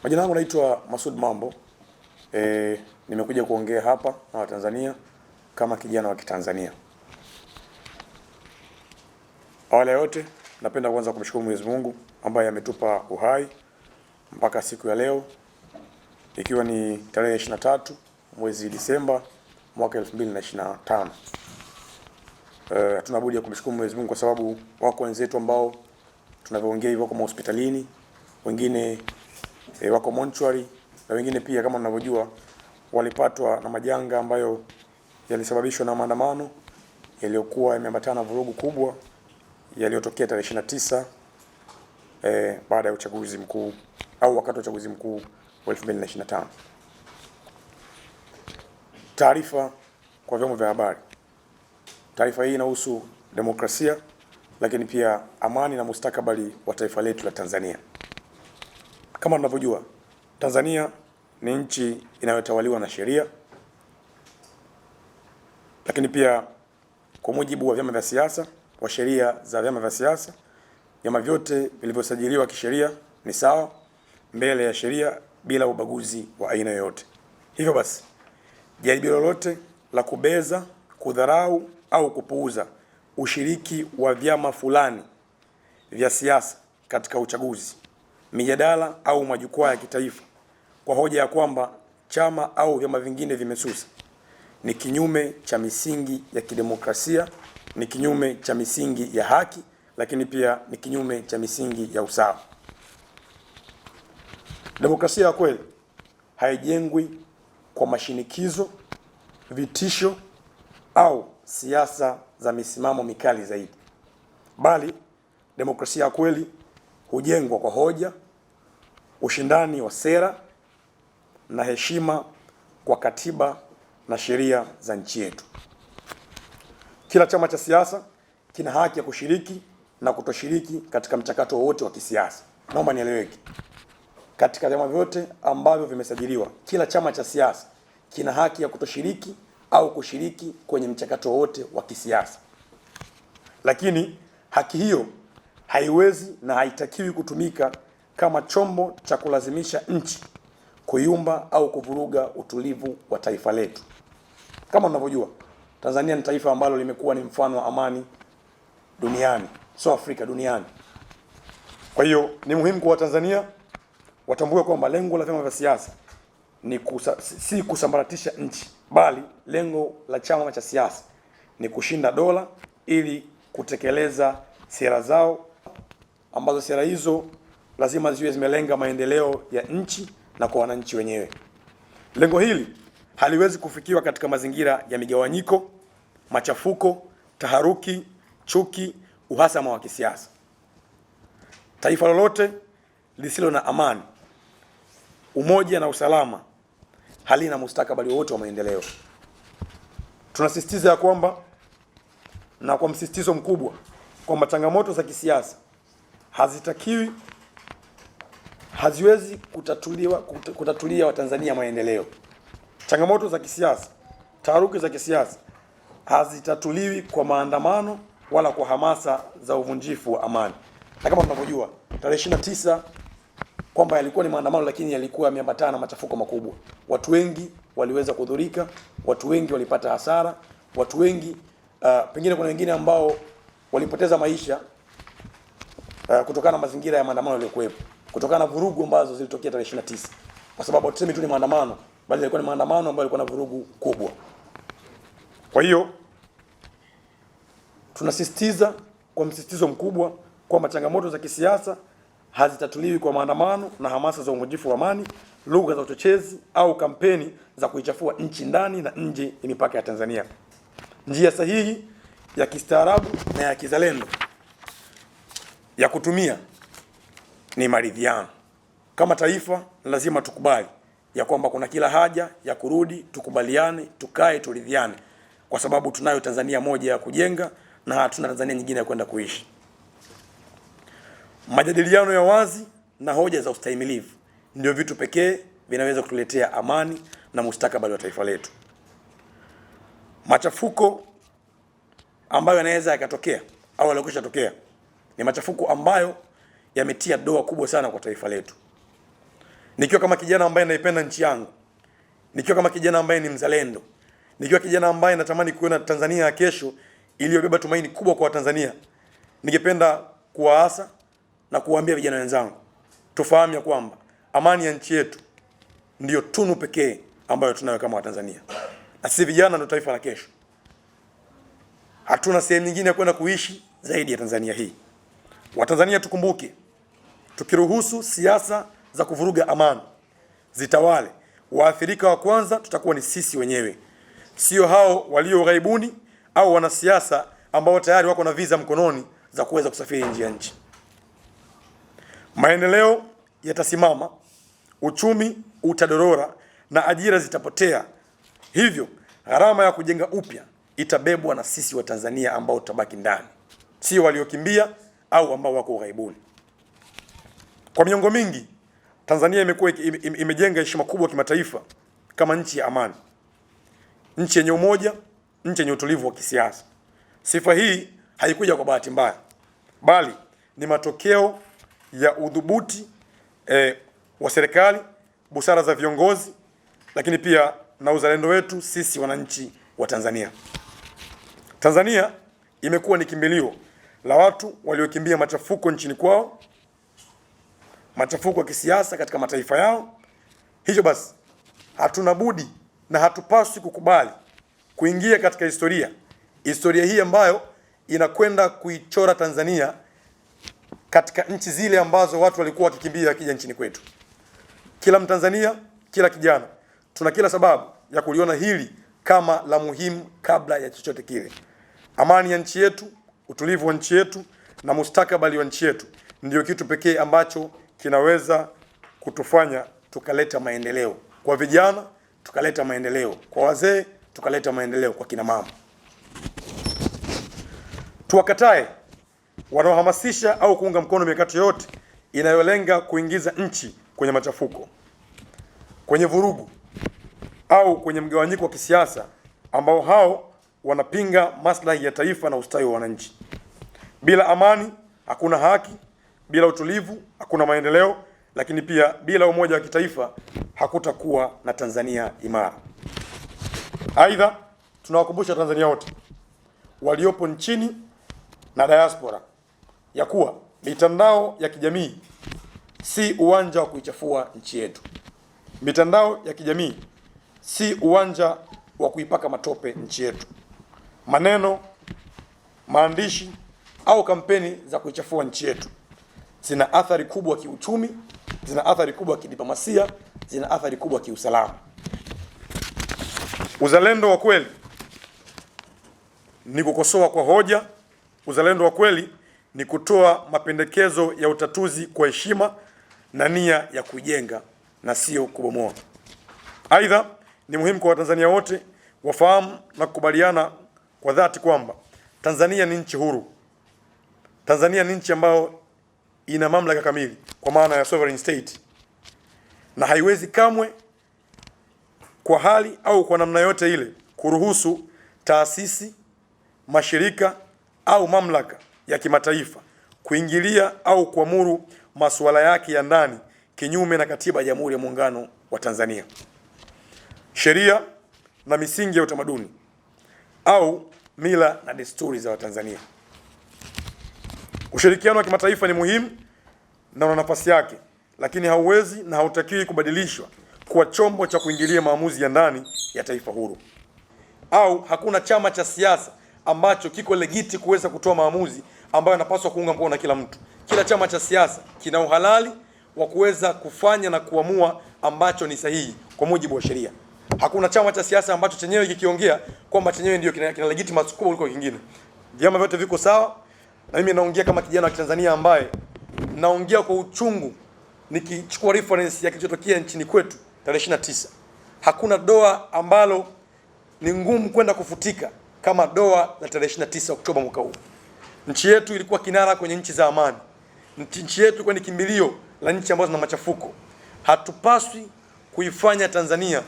Majina yangu naitwa Masud Mambo. Nimekuja kuongea hapa na Watanzania kama kijana wa Kitanzania. Awali ya yote napenda kwanza kumshukuru Mwenyezi Mungu ambaye ametupa uhai mpaka siku ya leo, ikiwa ni tarehe 23 mwezi Disemba mwaka 2025. Hatuna budi ya kumshukuru Mwenyezi Mungu kwa sababu wako wenzetu ambao tunavyoongea hivyo wako hospitalini, wengine wako mortuary, na wengine pia kama mnavyojua walipatwa na majanga ambayo yalisababishwa na maandamano yaliyokuwa yameambatana vurugu kubwa yaliyotokea tarehe 29 baada ya uchaguzi mkuu au wakati wa uchaguzi mkuu wa 2025. Taarifa kwa vyombo vya habari. Taarifa hii inahusu demokrasia, lakini pia amani na mustakabali wa taifa letu la Tanzania. Kama tunavyojua, Tanzania ni nchi inayotawaliwa na sheria, lakini pia kwa mujibu wa vyama vya siasa, wa sheria za vyama vya siasa, vyama vyote vilivyosajiliwa kisheria ni sawa mbele ya sheria bila ubaguzi wa aina yoyote. Hivyo basi, jaribio lolote la kubeza, kudharau au kupuuza ushiriki wa vyama fulani vya siasa katika uchaguzi, mijadala au majukwaa ya kitaifa kwa hoja ya kwamba chama au vyama vingine vimesusa ni kinyume cha misingi ya kidemokrasia, ni kinyume cha misingi ya haki, lakini pia ni kinyume cha misingi ya usawa. Demokrasia ya kweli haijengwi kwa mashinikizo, vitisho au siasa za misimamo mikali zaidi, bali demokrasia ya kweli hujengwa kwa hoja, ushindani wa sera na heshima kwa katiba na sheria za nchi yetu. Kila chama cha siasa kina haki ya kushiriki na kutoshiriki katika mchakato wowote wa kisiasa. Naomba nieleweke. Katika vyama vyote ambavyo vimesajiliwa, kila chama cha siasa kina haki ya kutoshiriki au kushiriki kwenye mchakato wowote wa kisiasa. Lakini haki hiyo haiwezi na haitakiwi kutumika kama chombo cha kulazimisha nchi kuyumba au kuvuruga utulivu wa taifa letu. Kama unavyojua, Tanzania ni taifa ambalo limekuwa ni mfano wa amani duniani, sio Afrika, duniani. Kwa hiyo ni muhimu kwa Watanzania watambue kwamba lengo la vyama vya siasa ni si kusambaratisha nchi, bali lengo la chama cha siasa ni kushinda dola ili kutekeleza sera zao, ambazo sera hizo lazima ziwe zimelenga maendeleo ya nchi na kwa wananchi wenyewe. Lengo hili haliwezi kufikiwa katika mazingira ya migawanyiko, machafuko, taharuki, chuki, uhasama wa kisiasa. Taifa lolote lisilo na amani, umoja na usalama halina mustakabali wowote wa maendeleo. Tunasisitiza ya kwamba, na kwa msisitizo mkubwa, kwamba changamoto za kisiasa haziwezi kutatulia Watanzania maendeleo. Changamoto za kisiasa, taharuki za kisiasa hazitatuliwi kwa maandamano wala kwa hamasa za uvunjifu wa amani. Na kama tunavyojua, tarehe 29 kwamba yalikuwa ni maandamano, lakini yalikuwa yameambatana na machafuko makubwa. Watu wengi waliweza kudhurika, watu wengi walipata hasara, watu wengi pengine kuna wengine ambao walipoteza maisha kutokana na mazingira ya maandamano yaliyokuwepo, kutokana na vurugu ambazo zilitokea tarehe 29. Kwa sababu tuseme tu ni maandamano, bali yalikuwa ni maandamano ambayo yalikuwa na vurugu kubwa. Kwa hiyo tunasisitiza kwa msisitizo mkubwa kwamba changamoto za kisiasa hazitatuliwi kwa maandamano na hamasa za uvunjifu wa amani, lugha za uchochezi au kampeni za kuichafua nchi ndani na nje ya mipaka ya Tanzania. Njia sahihi ya kistaarabu na ya kizalendo ya kutumia ni maridhiano. Kama taifa lazima tukubali ya kwamba kuna kila haja ya kurudi, tukubaliane, tukae, turidhiane, kwa sababu tunayo Tanzania moja ya kujenga na hatuna Tanzania nyingine ya kwenda kuishi. Majadiliano ya wazi na hoja za ustahimilivu ndio vitu pekee vinaweza kutuletea amani na mustakabali wa taifa letu. Machafuko ambayo yanaweza yakatokea au yaliyokwisha tokea ni machafuko ambayo yametia doa kubwa sana kwa taifa letu. nikiwa kama kijana ambaye naipenda nchi yangu, nikiwa kama kijana ambaye ni mzalendo, nikiwa kijana ambaye natamani kuona Tanzania ya kesho iliyobeba tumaini kubwa kwa Watanzania, ningependa kuwaasa na kuwaambia vijana wenzangu, tufahamu ya kwamba amani ya nchi yetu ndiyo tunu pekee ambayo tunayo kama Watanzania. Na sisi vijana ndio taifa la kesho. Hatuna sehemu nyingine ya kwenda kuishi zaidi ya Tanzania hii. Watanzania tukumbuke, tukiruhusu siasa za kuvuruga amani zitawale, waathirika wa kwanza tutakuwa ni sisi wenyewe. Sio hao walio ughaibuni au wanasiasa ambao tayari wako na visa mkononi za kuweza kusafiri nje ya nchi. Maendeleo yatasimama, uchumi utadorora na ajira zitapotea. Hivyo gharama ya kujenga upya itabebwa na sisi wa Tanzania ambao tutabaki ndani, sio waliokimbia au ambao wako ughaibuni. Kwa miongo mingi Tanzania imekuwa imejenga heshima kubwa kimataifa kama nchi ya amani, nchi yenye umoja, nchi yenye utulivu wa kisiasa. Sifa hii haikuja kwa bahati mbaya, bali ni matokeo ya udhubuti wa serikali, busara za viongozi, lakini pia na uzalendo wetu sisi wananchi wa Tanzania. Tanzania imekuwa ni kimbilio la watu waliokimbia machafuko nchini kwao, machafuko ya kisiasa katika mataifa yao. Hivyo basi hatuna budi na hatupaswi kukubali kuingia katika historia hii ambayo inakwenda kuichora Tanzania katika nchi zile ambazo watu walikuwa wakikimbia wakija nchini kwetu. Kila Mtanzania, kila kijana, tuna kila sababu ya kuliona hili kama la muhimu kabla ya chochote kile. Amani ya nchi yetu, utulivu wa nchi yetu na mustakabali wa nchi yetu ndio kitu pekee ambacho kinaweza kutufanya tukaleta maendeleo kwa vijana, tukaleta maendeleo kwa wazee, tukaleta maendeleo kwa kina mama. Tuwakatae wanaohamasisha au kuunga mkono mikakati yote inayolenga kuingiza nchi kwenye machafuko, kwenye vurugu au kwenye mgawanyiko wa kisiasa, ambao hao wanapinga maslahi ya taifa na ustawi wa wananchi. Bila amani hakuna haki, bila utulivu hakuna maendeleo, lakini pia bila umoja wa kitaifa hakutakuwa na Tanzania imara. Aidha, tunawakumbusha Tanzania wote waliopo nchini na diaspora ya kuwa mitandao ya kijamii si uwanja wa kuichafua nchi yetu. Mitandao ya kijamii si uwanja wa kuipaka matope nchi yetu. Maneno, maandishi au kampeni za kuichafua nchi yetu zina athari kubwa kiuchumi, zina athari kubwa kidiplomasia, zina athari kubwa kiusalama. Uzalendo wa kweli ni kukosoa kwa hoja. Uzalendo wa kweli ni kutoa mapendekezo ya utatuzi kwa heshima na nia ya kujenga na sio kubomoa. Aidha, ni muhimu kwa Watanzania wote wafahamu na kukubaliana kwa dhati kwamba Tanzania ni nchi huru. Tanzania ni nchi ambayo ina mamlaka kamili kwa maana ya sovereign state, na haiwezi kamwe kwa hali au kwa namna yote ile kuruhusu taasisi, mashirika au mamlaka ya kimataifa kuingilia au kuamuru masuala yake ya ndani kinyume na katiba ya Jamhuri ya Muungano wa Tanzania, sheria na misingi ya utamaduni au mila na desturi za Watanzania. Ushirikiano wa kimataifa ni muhimu na una nafasi yake, lakini hauwezi na hautakiwi kubadilishwa kuwa chombo cha kuingilia maamuzi ya ndani ya taifa huru. Au hakuna chama cha siasa ambacho kiko legiti kuweza kutoa maamuzi ambayo yanapaswa kuunga mkono na kila mtu. Kila chama cha siasa kina uhalali wa kuweza kufanya na kuamua ambacho ni sahihi kwa mujibu wa sheria. Hakuna chama cha siasa ambacho chenyewe kikiongea kwamba chenyewe ndio kina legitimacy kubwa kuliko kingine. Vyama vyote viko sawa, na mimi naongea kama kijana wa Tanzania ambaye naongea kwa uchungu nikichukua reference ya kilichotokea nchini kwetu tarehe 29. Hakuna doa ambalo ni ngumu kwenda kufutika kama doa la tarehe 29 Oktoba mwaka huu. Nchi yetu ilikuwa kinara kwenye nchi za amani. Nchi yetu ilikuwa ni kimbilio la nchi ambazo zina machafuko. Hatupaswi kuifanya Tanzania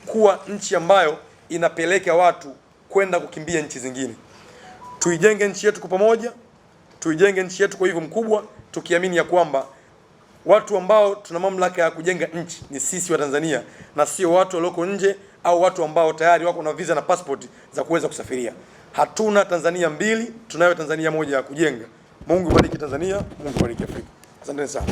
kuwa nchi ambayo inapeleka watu kwenda kukimbia nchi zingine. Tuijenge nchi yetu kwa pamoja, tuijenge nchi yetu kwa hivyo mkubwa, tukiamini ya kwamba Watu ambao tuna mamlaka ya kujenga nchi ni sisi wa Tanzania, na sio watu walioko nje au watu ambao tayari wako na visa na passport za kuweza kusafiria. Hatuna Tanzania mbili, tunayo Tanzania moja ya kujenga. Mungu bariki Tanzania, Mungu bariki Afrika. Asante sana.